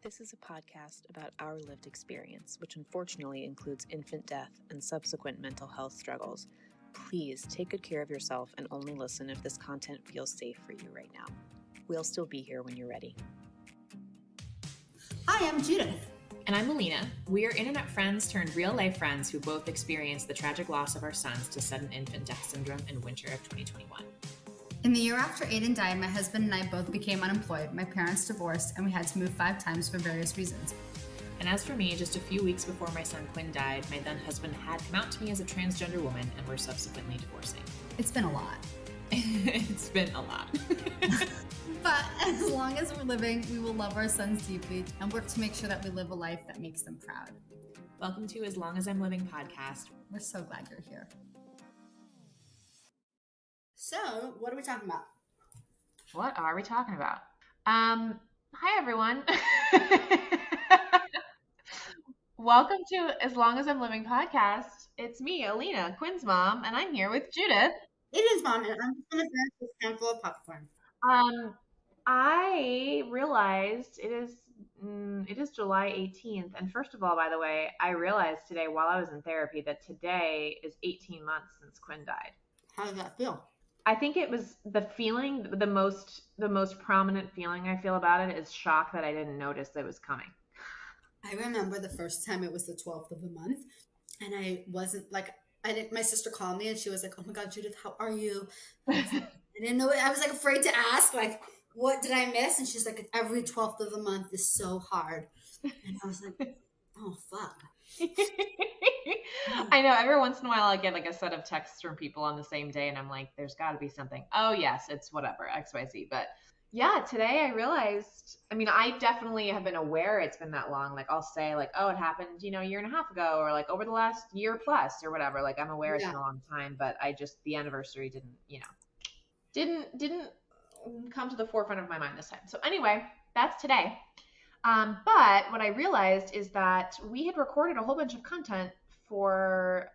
This is a podcast about our lived experience, which unfortunately includes infant death and subsequent mental health struggles. Please take good care of yourself and only listen if this content feels safe for you right now. We'll still be here when you're ready. Hi, I'm Judith. And I'm Alina. We are internet friends turned real-life friends who both experienced the tragic loss of our sons to sudden infant death syndrome in winter of 2021. In the year after Aiden died, my husband and I both became unemployed. My parents divorced, and we had to move 5 times for various reasons. And as for me, just a few weeks before my son Quinn died, my then husband had come out to me as a transgender woman and were subsequently divorcing. It's been a lot. It's been a lot. But as long as we're living, we will love our sons deeply and work to make sure that we live a life that makes them proud. Welcome to As Long As I'm Living podcast. We're so glad you're here. So, what are we talking about? What are we talking about? Hi, everyone. Welcome to As Long As I'm Living podcast. It's me, Alina, Quinn's mom, and I'm here with Judith. Aiden's mom, and I'm just going to finish this handful of popcorn. I realized it is July 18th. And first of all, by the way, I realized today while I was in therapy that today is 18 months since Quinn died. How does that feel? I think it was the feeling, the most prominent feeling I feel about it is shock that I didn't notice that it was coming. I remember the first time it was the 12th of the month, and I wasn't like, my sister called me and she was like, "Oh my God, Judith, how are you?" I didn't know it. I was like afraid to ask, like, what did I miss? And she's like, every 12th of the month is so hard. And I was like, oh, fuck. I know every once in a while I get like a set of texts from people on the same day and I'm like, there's got to be something. Oh yes, it's whatever, XYZ. But yeah, today I realized, I mean, I definitely have been aware it's been that long. Like I'll say like, oh, it happened, a year and a half ago, or like over the last year plus or whatever. Like I'm aware it's been a long time, but the anniversary didn't come to the forefront of my mind this time. So anyway, that's today. But what I realized is that we had recorded a whole bunch of content for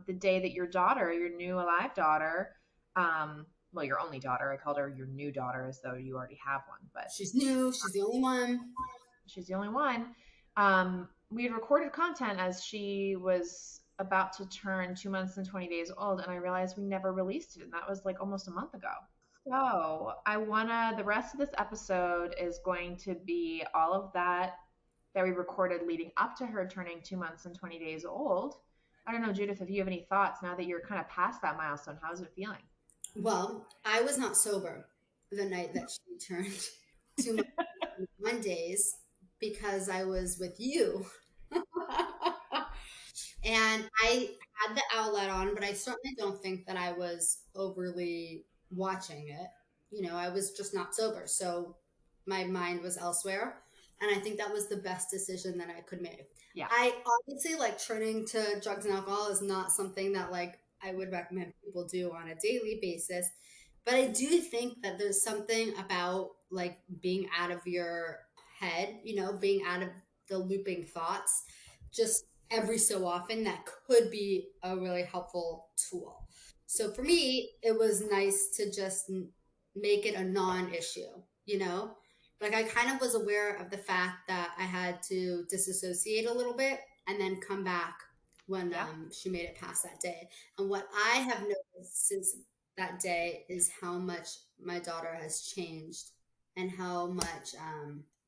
the day that your daughter, your new alive daughter, well, your only daughter, I called her your new daughter as though you already have one, but she's new. She's the only one. She's the only one. We had recorded content as she was about to turn 2 months and 20 days old, and I realized we never released it, and that was like almost a month ago. So the rest of this episode is going to be all of that we recorded leading up to her turning 2 months and 20 days old. I don't know, Judith, if you have any thoughts now that you're kind of past that milestone, how's it feeling? Well, I was not sober the night that she turned 2 months and 1 days because I was with you. And I had the outlet on, but I certainly don't think that I was overly watching it. I was just not sober. So my mind was elsewhere. And I think that was the best decision that I could make. Yeah. I obviously turning to drugs and alcohol is not something that I would recommend people do on a daily basis. But I do think that there's something about being out of your head, being out of the looping thoughts just every so often that could be a really helpful tool. So for me, it was nice to just make it a non-issue, I kind of was aware of the fact that I had to disassociate a little bit and then come back when she made it past that day. And what I have noticed since that day is how much my daughter has changed and how much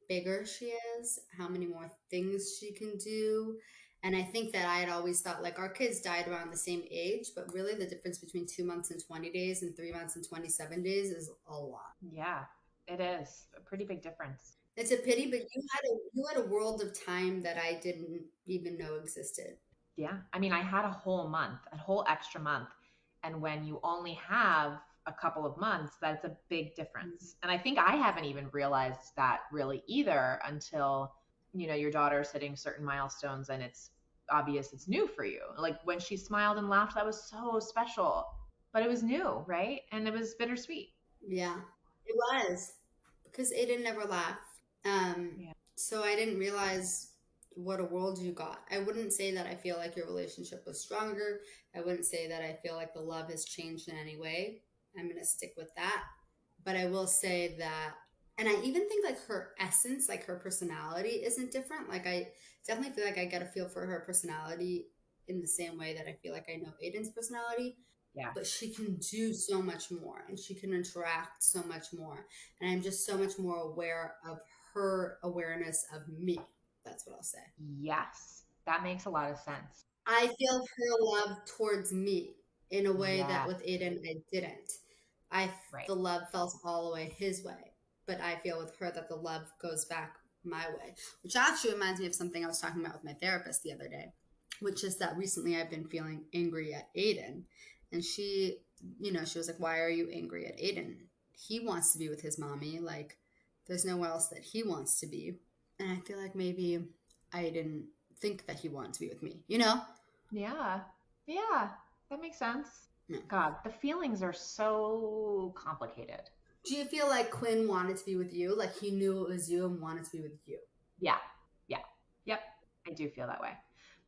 bigger she is, how many more things she can do. And I think that I had always thought our kids died around the same age, but really the difference between 2 months and 20 days and 3 months and 27 days is a lot. Yeah, it is a pretty big difference. It's a pity, but you had a world of time that I didn't even know existed. Yeah. I mean, I had a whole extra month. And when you only have a couple of months, that's a big difference. And I think I haven't even realized that really either until, your daughter's hitting certain milestones and it's obvious it's new for you. Like when she smiled and laughed, that was so special, but it was new, right? And it was bittersweet. Yeah, it was, because Aiden never laughed. So I didn't realize what a world you got. I wouldn't say that I feel like your relationship was stronger. I wouldn't say that I feel like the love has changed in any way. I'm going to stick with that. But I will say that And I even think like her essence, like her personality isn't different. Like I definitely feel like I get a feel for her personality in the same way that I feel like I know Aiden's personality, Yeah. but she can do so much more and she can interact so much more. And I'm just so much more aware of her awareness of me. That's what I'll say. Yes. That makes a lot of sense. I feel her love towards me in a way that Yeah. with Aiden I didn't. Right. The love felt all the way his way, but I feel with her that the love goes back my way, which actually reminds me of something I was talking about with my therapist the other day, which is that recently I've been feeling angry at Aiden, and she was like, "Why are you angry at Aiden? He wants to be with his mommy. Like, there's nowhere else that he wants to be." And I feel like maybe I didn't think that he wanted to be with me, you know? Yeah. Yeah. That makes sense. Yeah. God, the feelings are so complicated. Do you feel like Quinn wanted to be with you? Like he knew it was you and wanted to be with you? Yeah. Yeah. Yep. I do feel that way.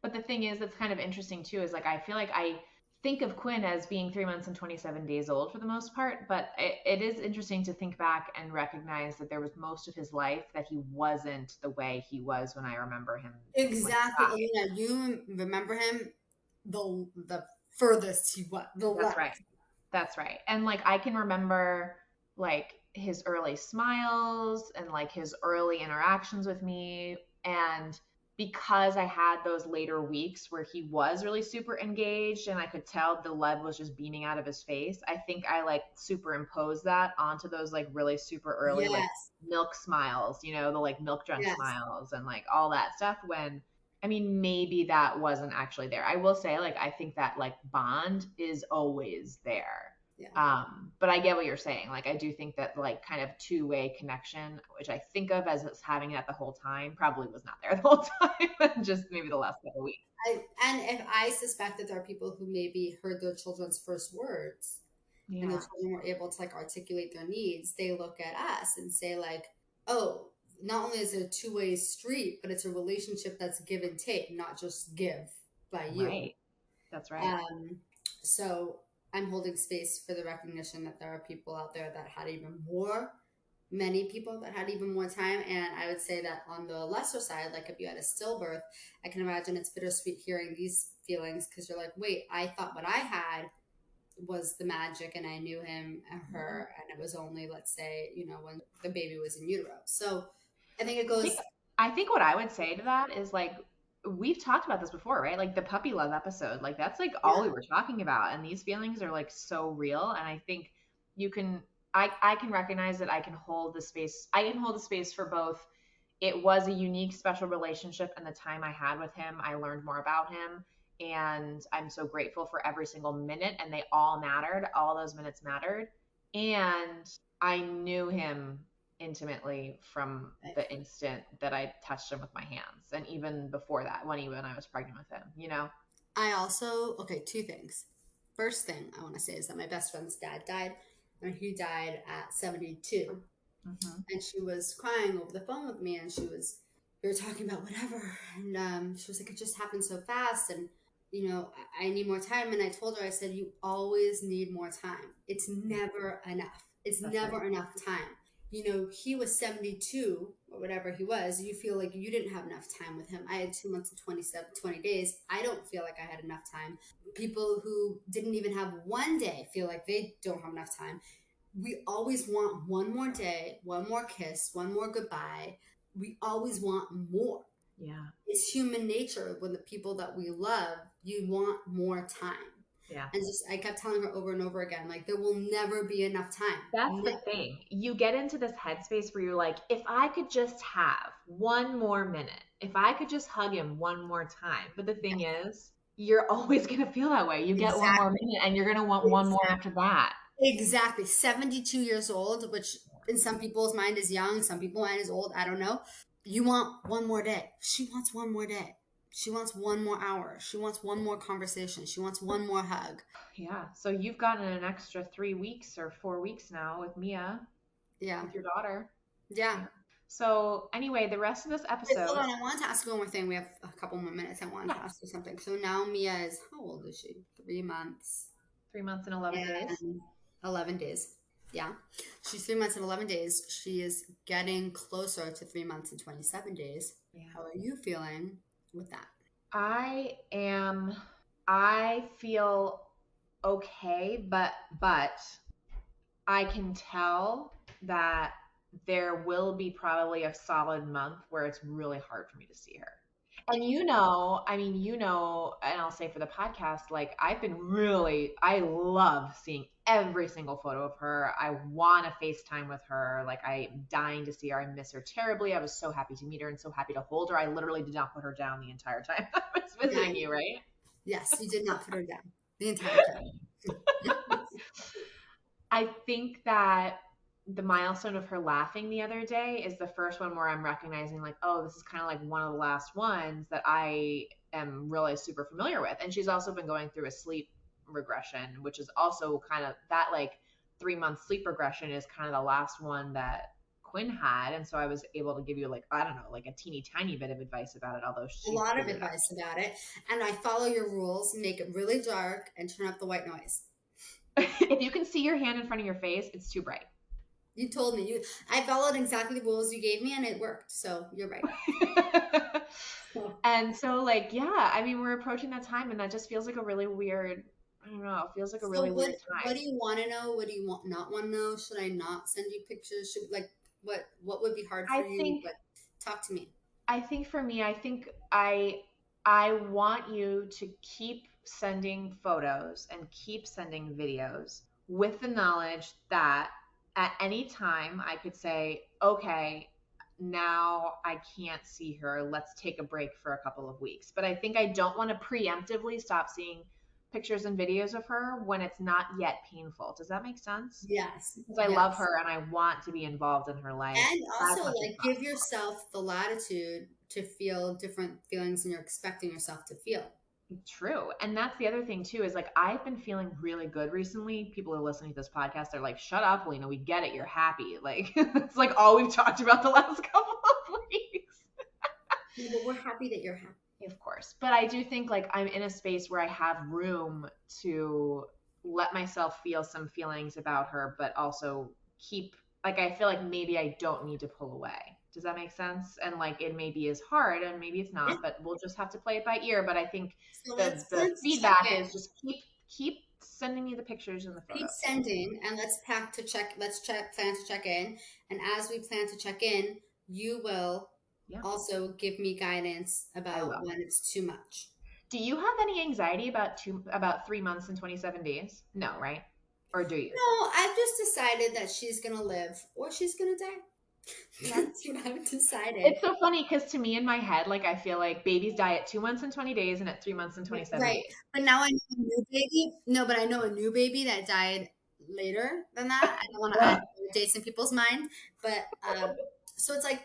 But the thing is, that's kind of interesting too, is like I feel like I think of Quinn as being 3 months and 27 days old for the most part, but it is interesting to think back and recognize that there was most of his life that he wasn't the way he was when I remember him. Exactly. Alina, you remember him the furthest he was, the That's left. right. That's right. And like I can remember like his early smiles and like his early interactions with me. And because I had those later weeks where he was really super engaged and I could tell the love was just beaming out of his face, I think I like superimposed that onto those like really super early like Yes. milk smiles, you know, the like milk drunk Yes. smiles and like all that stuff when I mean, maybe that wasn't actually there. I will say, like, I think that like bond is always there. Yeah. But I get what you're saying. Like, I do think that like kind of two-way connection, which I think of as having that the whole time, probably was not there the whole time. Just maybe the last couple of weeks. And if I suspect that there are people who maybe heard their children's first words and their Yeah. children were able to like articulate their needs, they look at us and say like, oh, not only is it a two-way street, but it's a relationship that's give and take, not just give by you. Right. That's right. Um, so I'm holding space for the recognition that there are people out there that had even more, many people that had even more time. And I would say that on the lesser side, like if you had a stillbirth, I can imagine it's bittersweet hearing these feelings because you're like, wait, I thought what I had was the magic and I knew him and her, and it was only, let's say, when the baby was in utero. So I think it I goes, think I think what I would say to that is like we've talked about this before, right? Like the puppy love episode, like that's like all yeah, we were talking about. And these feelings are like so real. And I think you can I can recognize that I can hold the space. I can hold the space for both. It was a unique, special relationship, and the time I had with him, I learned more about him. And I'm so grateful for every single minute, and they all mattered. All those minutes mattered. And I knew him intimately from the instant that I touched him with my hands, and even before that, when I was pregnant with him, you know. I also, okay, two things. First thing I want to say is that my best friend's dad died, and he died at 72. Mm-hmm. And she was crying over the phone with me, and we were talking about whatever. And she was like, it just happened so fast. And, I need more time. And I told her, I said, you always need more time. It's never enough. It's That's never right. enough time. He was 72 or whatever he was. You feel like you didn't have enough time with him. I had 2 months and 20 days. I don't feel like I had enough time. People who didn't even have one day feel like they don't have enough time. We always want one more day, one more kiss, one more goodbye. We always want more. Yeah. It's human nature when the people that we love, you want more time. Yeah. And I kept telling her over and over again, like, there will never be enough time. That's the thing. You get into this headspace where you're like, if I could just have one more minute, if I could just hug him one more time. But the thing is, you're always going to feel that way. You get one more Exactly. minute and you're going to want one more after that. Exactly. 72 years old, which in some people's mind is young, some people's mind is old. I don't know. You want one more day. She wants one more day. She wants one more hour. She wants one more conversation. She wants one more hug. Yeah. So you've gotten an extra 3 weeks or 4 weeks now with Mia, Yeah. with your daughter. Yeah. Yeah. So anyway, the rest of this Wait, episode. hold on. I wanted to ask you one more thing. We have a couple more minutes. I wanted to ask you something. So now Mia how old is she? 3 months 3 months and 11 days. and 11 days. Yeah. She's 3 months and 11 days. She is getting closer to 3 months and 27 days. Yeah. How are you feeling with that? I feel okay, but I can tell that there will be probably a solid month where it's really hard for me to see her. And and I'll say for the podcast, like I love seeing every single photo of her. I want to FaceTime with her. Like I'm dying to see her. I miss her terribly. I was so happy to meet her and so happy to hold her. I literally did not put her down the entire time I was visiting you, right? Yes, you did not put her down the entire time. I think that the milestone of her laughing the other day is the first one where I'm recognizing like, oh, this is kind of like one of the last ones that I am really super familiar with. And she's also been going through a sleep regression, which is also kind of that like 3 month sleep regression is kind of the last one that Quinn had. And so I was able to give you like, I don't know, like a teeny tiny bit of advice about it, although A she lot of figured it out. advice about it. And I follow your rules, make it really dark and turn up the white noise. If you can see your hand in front of your face, it's too bright. You told me. I followed exactly the rules you gave me and it worked. So you're right. And so like, yeah, I mean, we're approaching that time and that just feels like a really weird, I don't know, it feels like a really weird time. What do you want to know? What do you not want to know? Should I not send you pictures? Should like what would be hard for you? But talk to me. I think for me, I want you to keep sending photos and keep sending videos with the knowledge that at any time I could say, okay, now I can't see her. Let's take a break for a couple of weeks. But I think I don't want to preemptively stop seeing pictures and videos of her when it's not yet painful. Does that make sense? Yes. Because I love her and I want to be involved in her life. And also like give yourself the latitude to feel different feelings than you're expecting yourself to feel. True. And that's the other thing too, is like, I've been feeling really good recently. People who are listening to this podcast, they're like, shut up, Alina, we get it. You're happy. Like, it's like all we've talked about the last couple of weeks. Yeah, but we're happy that you're happy. Of course. But I do think like I'm in a space where I have room to let myself feel some feelings about her, but also keep, like, I feel like maybe I don't need to pull away. Does that make sense? And like it maybe is hard and maybe it's not, but we'll just have to play it by ear. But I think the feedback is just keep sending me the pictures and the photos. Keep sending and let's plan to check in. And as we plan to check in, you will also give me guidance about when it's too much. Do you have any anxiety about 3 months and 27 days? No, right? Or do you? No, I've just decided that she's gonna live or she's gonna die. That's what I've decided. It's so funny because to me in my head, like I feel like babies die at 2 months and 20 days and at 3 months and 27 days. But now I know a new baby. No, but I know a new baby that died later than that. I don't want to add dates in people's mind, but so it's like,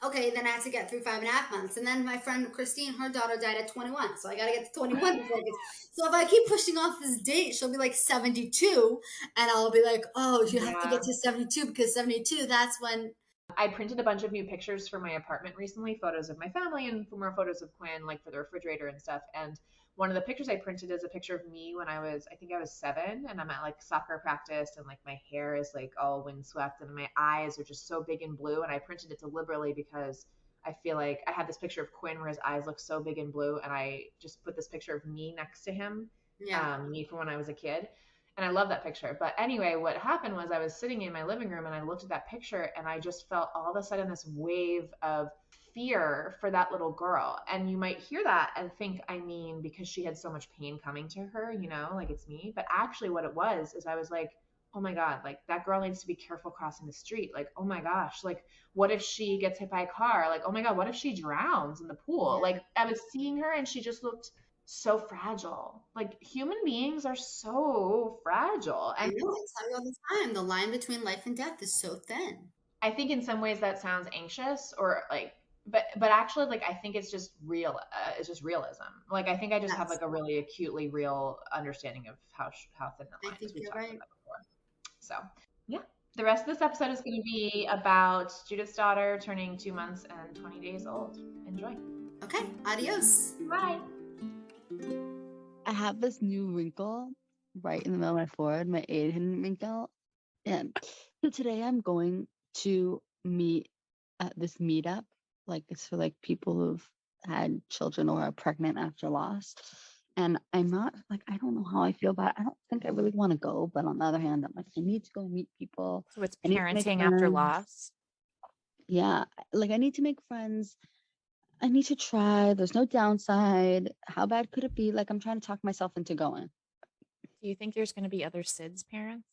okay, then I have to get through 5.5 months. And then my friend Christine, her daughter died at 21. So I got to get to 21 before I get. So if I keep pushing off this date, she'll be like 72. And I'll be like, oh, you have to get to 72 because 72, that's when. I printed a bunch of new pictures for my apartment recently, photos of my family and more photos of Quinn, like for the refrigerator and stuff. And one of the pictures I printed is a picture of me when I think I was 7 and I'm at like soccer practice and like my hair is like all windswept and my eyes are just so big and blue. And I printed it deliberately because I feel like I had this picture of Quinn where his eyes look so big and blue. And I just put this picture of me next to him, me from when I was a kid. And I love that picture. But anyway, what happened was I was sitting in my living room and I looked at that picture and I just felt all of a sudden this wave of fear for that little girl. And you might hear that and think, I mean, because she had so much pain coming to her, you know, like it's me. But actually what it was is I was like, oh my God, like that girl needs to be careful crossing the street. Like, oh my gosh, like what if she gets hit by a car? Like, oh my God, what if she drowns in the pool? Like I was seeing her and she just looked so fragile. Like human beings are so fragile. And I know, I tell you all the time, the line between life and death is so thin. I think in some ways that sounds anxious or like, but actually like, I think it's just real. It's just realism. Like, I think I just have like a really acutely real understanding of how thin the line is. We've talked about that before. So yeah, the rest of this episode is going to be about Judith's daughter turning 2 months and 20 days old. Enjoy. Okay. Adios. Bye. I have this new wrinkle right in the middle of my forehead, my Aiden wrinkle. And so today I'm going to meet at this meetup. Like it's for like people who've had children or are pregnant after loss. And I'm not like, I don't know how I feel about it. I don't think I really want to go. But on the other hand, I'm like, I need to go meet people. So it's I need to make parenting after friends. loss. Yeah. Like I need to make friends. I need to try. There's no downside. How bad could it be? Like I'm trying to talk myself into going. Do you think there's going to be other SIDS parents?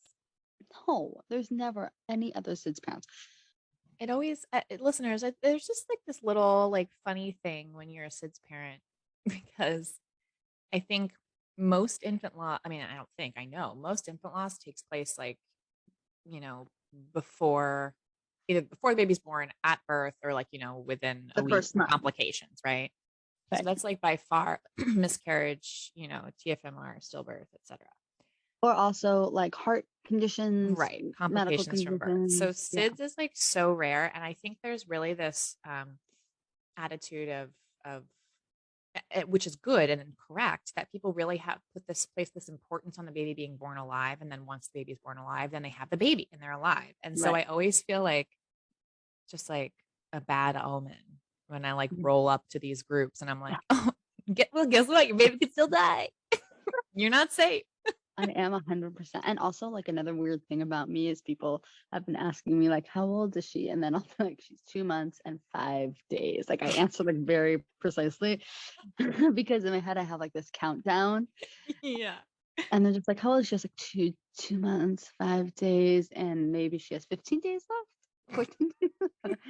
No, there's never any other SIDS parents. It always, listeners, there's just like this little like funny thing when you're a SIDS parent because I think most infant loss, I mean, I don't think, I know most infant loss takes place like, you know, before either before the baby's born, at birth, or like, within a The week first for month. complications, right? So Right. that's like by far miscarriage, TFMR, stillbirth, etc. Or also like heart conditions, Right. medical Complications from birth. So conditions. Yeah. SIDS is like so rare. And I think there's really this attitude of which is good and correct, that people really have place this importance on the baby being born alive. And then once the baby's born alive, then they have the baby and they're alive. And so Right. I always feel like just like a bad omen when I like Mhm. roll up to these groups and I'm like, oh, guess what? Your baby could still die. You're not safe. I am 100%. And also like another weird thing about me is people have been asking me like, how old is she? And then I'll be like, she's 2 months and 5 days. Like I answer like very precisely because in my head I have like this countdown. Yeah. And they're just like, how old is she? I was like, 2 months, 5 days, and maybe she has 15 days left. 14 days left.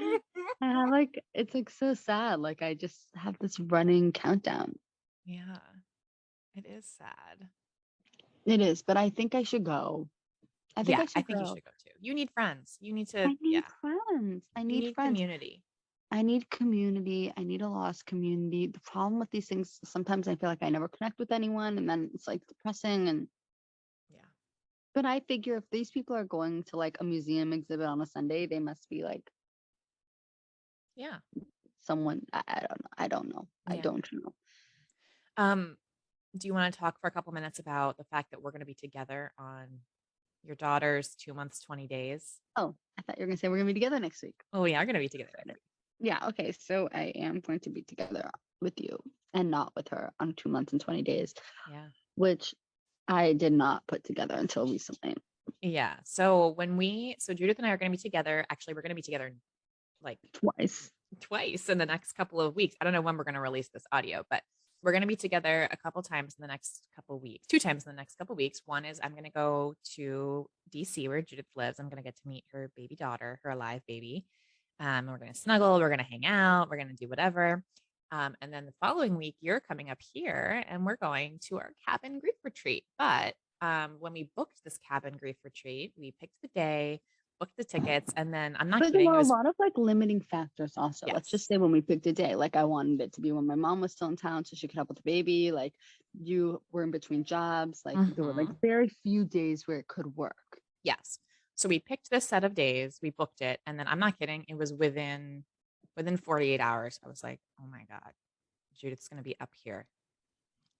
And I'm like, it's like so sad. Like I just have this running countdown. Yeah. It is sad. It is, but I think I should go. I think Yeah, I should you go. should go too. You need friends. You need I to, need friends. I you need need friends. community. I need community. I need a lost community. The problem with these things, sometimes I feel like I never connect with anyone, and then it's like depressing. And Yeah. but I figure if these people are going to like a museum exhibit on a Sunday, they must be like Yeah. someone. I don't know. I don't know. I Yeah. don't know. Do you want to talk for a couple minutes about the fact that we're going to be together on your daughter's 2 months, 20 days? Oh, I thought you were gonna say we're gonna be together next week. Oh, yeah, we're going to be together. Yeah. Okay. So I am going to be together with you and not with her on 2 months and 20 days. Yeah. Which I did not put together until recently. Yeah. So Judith and I are going to be together. Actually, we're going to be together like twice in the next couple of weeks. I don't know when we're going to release this audio, but we're going to be together a couple times in the next couple of weeks, 2 times in the next couple of weeks. One is I'm going to go to DC where Judith lives. I'm going to get to meet her baby daughter, her alive baby. We're going to snuggle. We're going to hang out. We're going to do whatever. And then the following week, you're coming up here and we're going to our cabin grief retreat. But when we booked this cabin grief retreat, we picked the day, booked the tickets, and then I'm not But kidding. there were a lot of like limiting factors also. Yes. Let's just say when we picked a day, like I wanted it to be when my mom was still in town so she could help with the baby. Like you were in between jobs. Like there were like very few days where it could work. Yes. So we picked this set of days, we booked it, and then I'm not kidding, it was within 48 hours. I was like, oh my God, Judith's going to be up here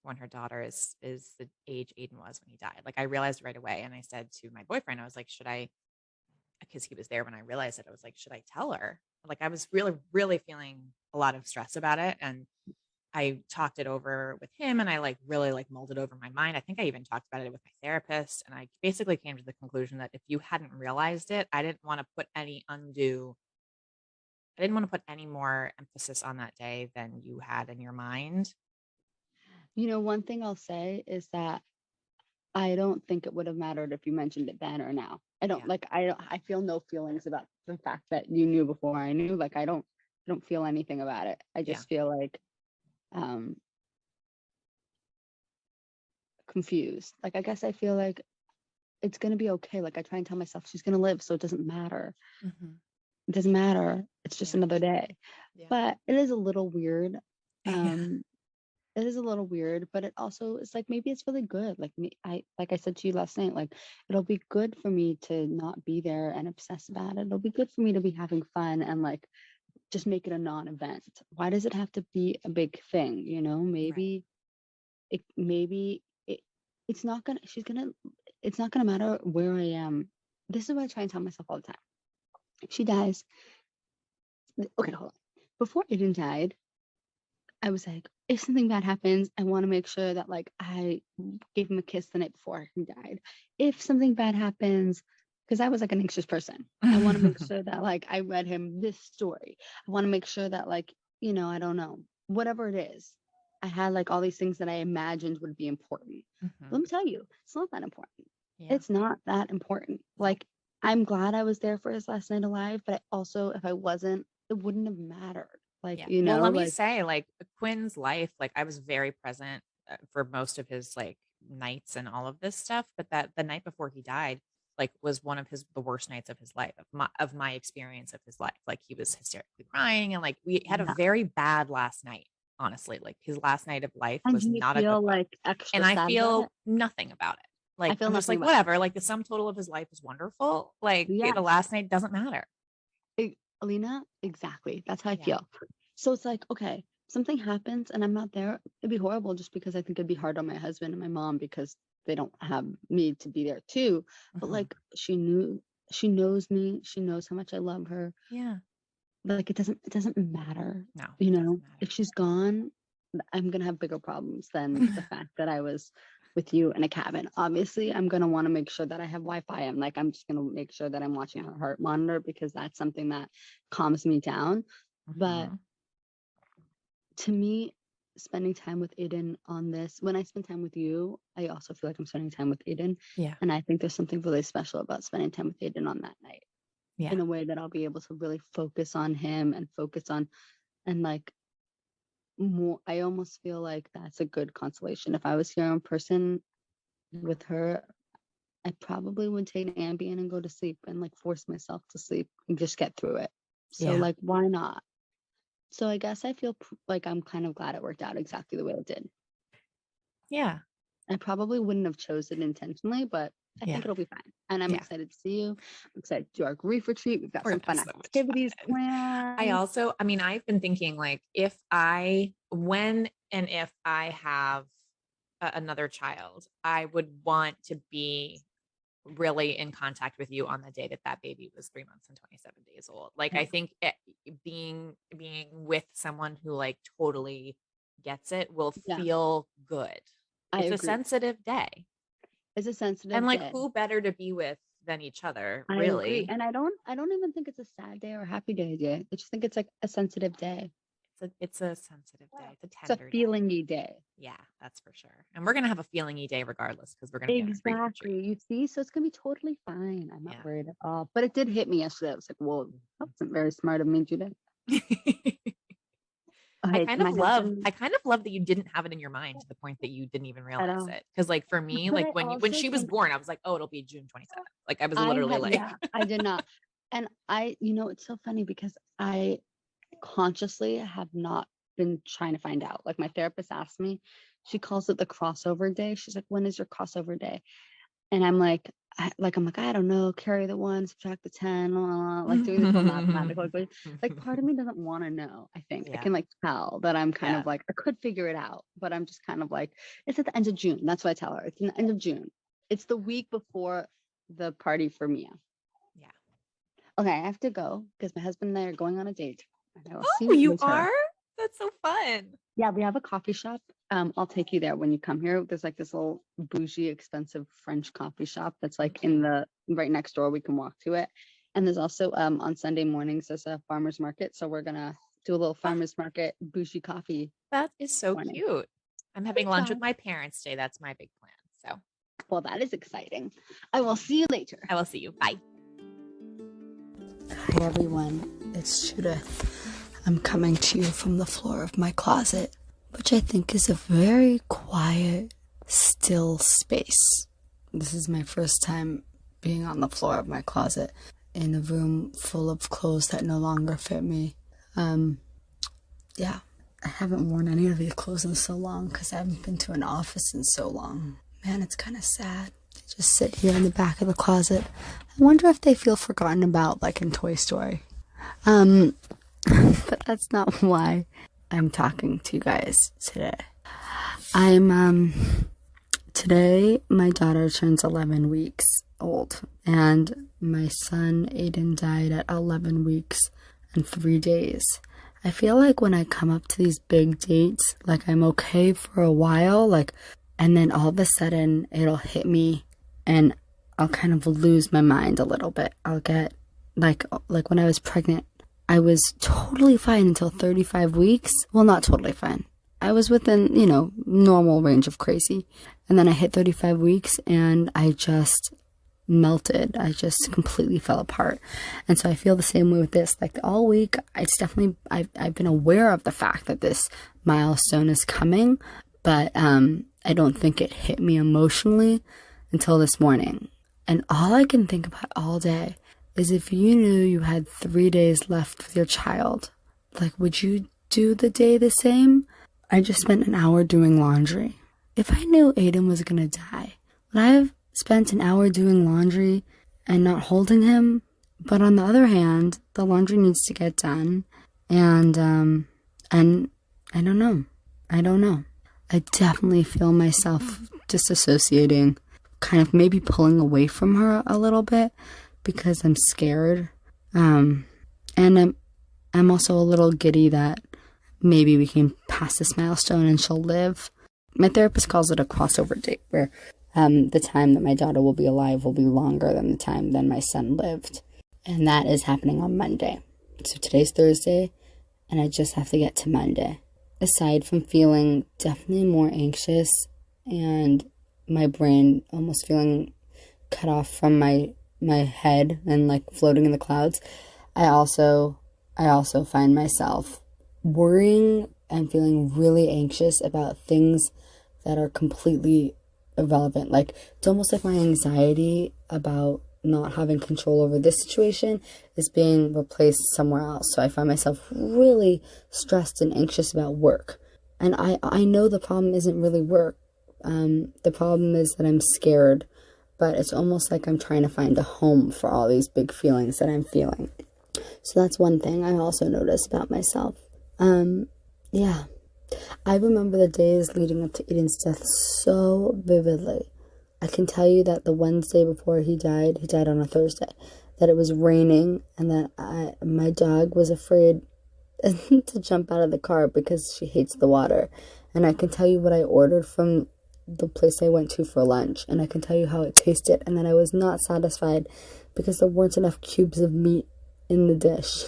when her daughter is the age Aiden was when he died. Like I realized right away. And I said to my boyfriend, I was like, should I, because he was there when I realized it, I was like, should I tell her? Like I was really, really feeling a lot of stress about it. And I talked it over with him and I like really like mulled it over in my mind. I think I even talked about it with my therapist. And I basically came to the conclusion that if you hadn't realized it, I didn't want to put any more emphasis on that day than you had in your mind. You know, one thing I'll say is that I don't think it would have mattered if you mentioned it then or now. I feel no feelings about the fact that you knew before I knew. Like I don't feel anything about it. I just feel like confused. Like I guess I feel like it's gonna be okay. Like I try and tell myself she's gonna live, so it doesn't matter. It doesn't matter. It's just another day. But it is a little weird. It is a little weird, but it also is like maybe it's really good. Like I said to you last night, like it'll be good for me to not be there and obsess about it. It'll be good for me to be having fun and like just make it a non-event. Why does it have to be a big thing? You know, maybe it's not gonna matter where I am this is what I try and tell myself all the time. If she dies, okay, hold on. Before Aiden died, I was like, if something bad happens, I want to make sure that like I gave him a kiss the night before he died. If something bad happens, because I was like an anxious person, I want to make sure that like I read him this story. I want to make sure that like, you know, I don't know, whatever it is. I had like all these things that I imagined would be important. Let me tell you, it's not that important. Yeah. It's not that important. Like, I'm glad I was there for his last night alive, but I also, if I wasn't, it wouldn't have mattered. Like, you know, well, let me like, say, like Quinn's life, like I was very present for most of his like nights and all of this stuff, but that the night before he died, like was one of the worst nights of his life, of my experience of his life. Like he was hysterically crying, and like we had a very bad last night. Honestly, like his last night of life was not a good one. Like extra and I feel nothing about it. Like I'm just like whatever. Like the sum total of his life is wonderful. Like the last night doesn't matter. Alina, exactly. That's how I feel. So it's like, okay, something happens and I'm not there. It'd be horrible just because I think it'd be hard on my husband and my mom because they don't have me to be there too. But like she knows me. She knows how much I love her. Yeah. Like it doesn't matter. No. You know, if she's gone, I'm gonna have bigger problems than the fact that I was with you in a cabin. Obviously, I'm gonna want to make sure that I have Wi-Fi. I'm just gonna make sure that I'm watching her heart monitor because that's something that calms me down. But to me, spending time with Aiden on this, when I spend time with you, I also feel like I'm spending time with Aiden. Yeah. And I think there's something really special about spending time with Aiden on that night. Yeah. In a way that I'll be able to really focus on him and focus on, and like more, I almost feel like that's a good consolation. If I was here in person with her, I probably would take an Ambien and go to sleep and like force myself to sleep and just get through it. So like, why not? So I guess I feel like I'm kind of glad it worked out exactly the way it did. Yeah. I probably wouldn't have chosen intentionally, but I think it'll be fine. And I'm excited to see you. I'm excited to do our grief retreat. We've got some fun activities planned. I've been thinking like when and if I have another child, I would want to be really in contact with you on the day that baby was 3 months and 27 days old. Like, I think being with someone who like totally gets it will feel good. It's a sensitive day. It's a sensitive and like day. Who better to be with than each other, I really. agree. And I don't even think it's a sad day or a happy day. I just think it's like a sensitive day. It's a sensitive day. It's a tender feelingy day. Yeah, that's for sure. And we're gonna have a feelingy day regardless because we're gonna be exactly. You see, so it's gonna be totally fine. I'm not worried at all. But it did hit me yesterday. I was like, "Whoa, that wasn't very smart of me, Judith." I kind of love that you didn't have it in your mind to the point that you didn't even realize it. Because like for me, but like when she was born, I was like, "Oh, it'll be June 27th." Like I was literally I did not. And it's so funny because I consciously have not been trying to find out. Like my therapist asked me, she calls it the crossover day. She's like, "When is your crossover day?" And I'm like, I don't know, carry the 1, subtract the 10, like doing this whole mathematical equation. Like part of me doesn't want to know. I think I can like tell that I'm kind of like, I could figure it out, but I'm just kind of like, it's at the end of June. That's what I tell her. It's in the end of June. It's the week before the party for Mia. Yeah. Okay, I have to go because my husband and I are going on a date. You are? That's so fun. Yeah, we have a coffee shop. I'll take you there when you come here. There's like this little bougie, expensive French coffee shop that's like in the right next door. We can walk to it. And there's also on Sunday mornings there's a farmer's market. So we're gonna do a little farmer's market bougie coffee. That is so cute. I'm having lunch with my parents today. That's my big plan. So well, that is exciting. I will see you later. I will see you. Bye. Hi everyone, it's Judith. I'm coming to you from the floor of my closet, which I think is a very quiet, still space. This is my first time being on the floor of my closet in a room full of clothes that no longer fit me. I haven't worn any of these clothes in so long because I haven't been to an office in so long. Man, it's kind of sad. They just sit here in the back of the closet. I wonder if they feel forgotten about like in Toy Story. But that's not why I'm talking to you guys today. today my daughter turns 11 weeks old, and my son Aiden died at 11 weeks and 3 days. I feel like when I come up to these big dates, like I'm okay for a while, like, and then all of a sudden it'll hit me and I'll kind of lose my mind a little bit. I'll get like when I was pregnant, I was totally fine until 35 weeks. Well, not totally fine. I was within, normal range of crazy. And then I hit 35 weeks and I just melted. I just completely fell apart. And so I feel the same way with this. Like all week, I've been aware of the fact that this milestone is coming, but I don't think it hit me emotionally until this morning. And all I can think about all day is if you knew you had 3 days left with your child, like, would you do the day the same? I just spent an hour doing laundry. If I knew Aiden was going to die, would I have spent an hour doing laundry and not holding him? But on the other hand, the laundry needs to get done. And I don't know. I definitely feel myself disassociating, kind of maybe pulling away from her a little bit because I'm scared. And I'm also a little giddy that maybe we can pass this milestone and she'll live. My therapist calls it a crossover date, where the time that my daughter will be alive will be longer than the time that my son lived. And that is happening on Monday. So today's Thursday, and I just have to get to Monday. Aside from feeling definitely more anxious and my brain almost feeling cut off from my head and like floating in the clouds, I also find myself worrying and feeling really anxious about things that are completely irrelevant. Like, it's almost like my anxiety about not having control over this situation is being replaced somewhere else. So I find myself really stressed and anxious about work. And I know the problem isn't really work. The problem is that I'm scared, but it's almost like I'm trying to find a home for all these big feelings that I'm feeling. So that's one thing I also notice about myself. Yeah. I remember the days leading up to Aiden's death so vividly. I can tell you that the Wednesday before he died on a Thursday, that it was raining and that my dog was afraid to jump out of the car because she hates the water. And I can tell you what I ordered from the place I went to for lunch, and I can tell you how it tasted, and then I was not satisfied because there weren't enough cubes of meat in the dish.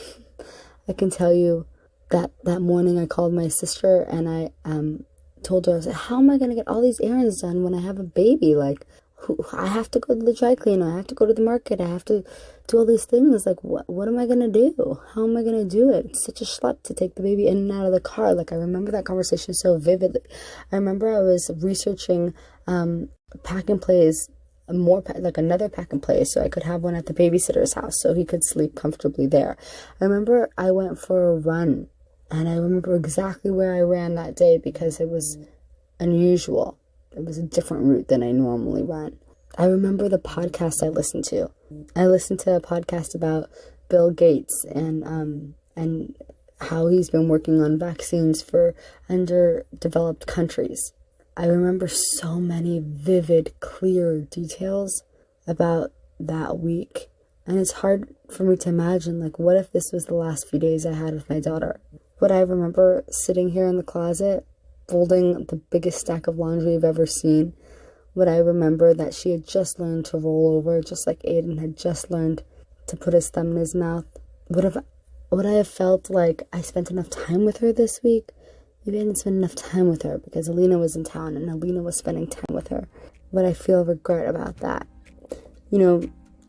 I can tell you that morning I called my sister and I told her, I was like, how am I going to get all these errands done when I have a baby? Like, I have to go to the dry cleaner, I have to go to the market, I have to do all these things. Like, what am I going to do? How am I going to do it? It's such a schlep to take the baby in and out of the car. Like, I remember that conversation so vividly. I remember I was researching pack and plays, another pack and play, so I could have one at the babysitter's house so he could sleep comfortably there. I remember I went for a run, and I remember exactly where I ran that day because it was unusual. It was a different route than I normally run. I remember the podcast I listened to. I listened to a podcast about Bill Gates and how he's been working on vaccines for underdeveloped countries. I remember so many vivid, clear details about that week. And it's hard for me to imagine, like, what if this was the last few days I had with my daughter? Would I remember sitting here in the closet, folding the biggest stack of laundry I've ever seen? Would I remember that she had just learned to roll over, just like Aiden had just learned to put his thumb in his mouth? Would I have felt like I spent enough time with her this week? Maybe I didn't spend enough time with her because Alina was in town and Alina was spending time with her. Would I feel regret about that?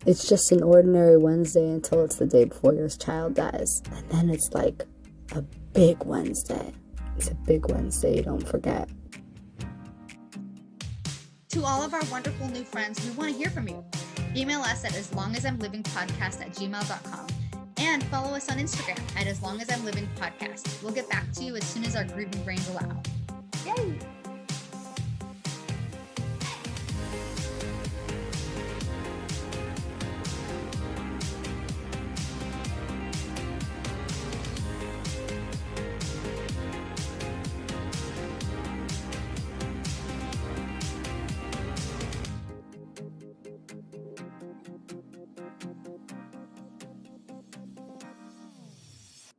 It's just an ordinary Wednesday until it's the day before your child dies. And then it's like a big Wednesday. It's a big Wednesday, don't forget. To all of our wonderful new friends, we want to hear from you. Email us at aslongasimlivingpodcast@gmail.com and follow us on Instagram at aslongasimlivingpodcast. We'll get back to you as soon as our grieving brains allow. Yay!